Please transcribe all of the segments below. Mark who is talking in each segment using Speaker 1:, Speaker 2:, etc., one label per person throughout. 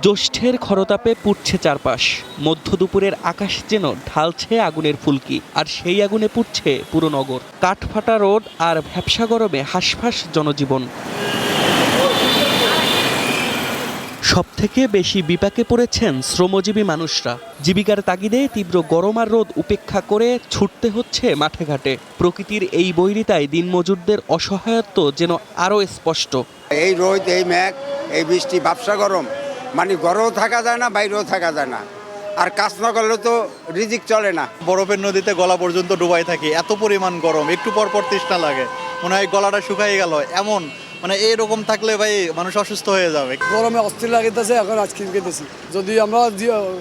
Speaker 1: জ্যৈষ্ঠের খরতাপে পুড়ছে চারপাশ। মধ্য দুপুরের আকাশ যেন ঢালছে আগুনের ফুলকি, আর সেই আগুনে পুড়ছে পুরো নগর। কাঠফাটা রোদ আর ভ্যাপসা গরমে হাঁসফাঁস জনজীবন। সবথেকে বেশি বিপাকে পড়েছেন শ্রমজীবী মানুষরা। জীবিকার তাগিদে তীব্র গরম আর রোদ উপেক্ষা করে ছুটতে হচ্ছে মাঠে ঘাটে। প্রকৃতির এই বৈরিতায় দিনমজুরদের অসহায়ত্ব যেন আরও স্পষ্ট।
Speaker 2: এই রোদ, এই মেঘ, এই বৃষ্টি, ব্যবসা গরম, মানে ঘরেও থাকা যায় না, বাইরেও থাকা যায় না। আর কাজ না করলে তো রিজিক চলে না।
Speaker 3: বরফের নদীতে গলা পর্যন্ত ডুবাই থাকি, এত পরিমাণ গরম, একটু পর পর তৃষ্ণা লাগে, মনে হয় গলাটা শুকাই গেল। এমন মানে এইরকম থাকলে ভাই মানুষ অসুস্থ হয়ে যাবে।
Speaker 4: গরমে অস্থির লাগিতেছে, এখন আজকে খেতেছি। যদি আমরা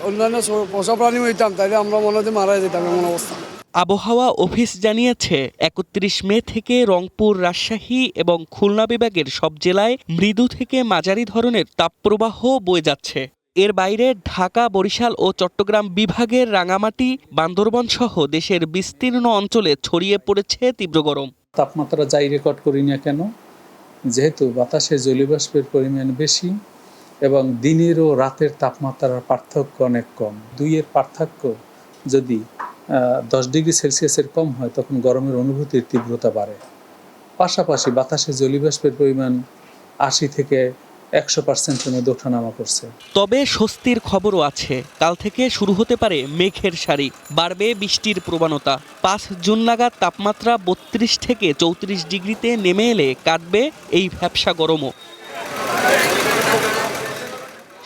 Speaker 4: অন্যান্য পোষা প্রাণী হইতাম তাহলে আমরা মনে হয় মারা যেতাম এমন অবস্থা।
Speaker 1: আবহাওয়া অফিস জানিয়েছে ৩১ মে থেকে রংপুর, রাজশাহী এবং খুলনা বিভাগের সব জেলায় মৃদু থেকে মাঝারি ধরনের তাপপ্রবাহ বয়ে যাচ্ছে। এর বাইরে ঢাকা, বরিশাল ও চট্টগ্রাম বিভাগের রাঙামাটি, বান্দরবান সহ দেশের বিস্তীর্ণ অঞ্চলে ছড়িয়ে পড়েছে তীব্র গরম।
Speaker 5: তাপমাত্রা যাই রেকর্ড করি না কেন, যেহেতু বাতাসে জলীয়বাষ্পের পরিমাণ বেশি এবং দিনের ও রাতের তাপমাত্রার পার্থক্য অনেক কম, দুইয়ের পার্থক্য যদি 10 ডিগ্রি সেলসিয়াসের কম হয় তখন গরমের অনুভূতির তীব্রতা বাড়ে। পাশাপাশি বাতাসে জলীয়বাষ্পের পরিমাণ 80 থেকে 100%-এর মধ্যে ওঠানামা করছে।
Speaker 1: তবে স্বস্তির খবরও আছে। কাল থেকে শুরু হতে পারে মেঘের সারি, বাড়বে বৃষ্টির প্রবণতা। 5 জুন নাগাদ তাপমাত্রা 32 থেকে 34 ডিগ্রিতে নেমে এলে কাটবে এই ভ্যাপসা গরমও।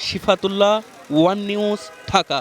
Speaker 1: শিফাতুল্লাহ, ওয়ান নিউজ, ঢাকা।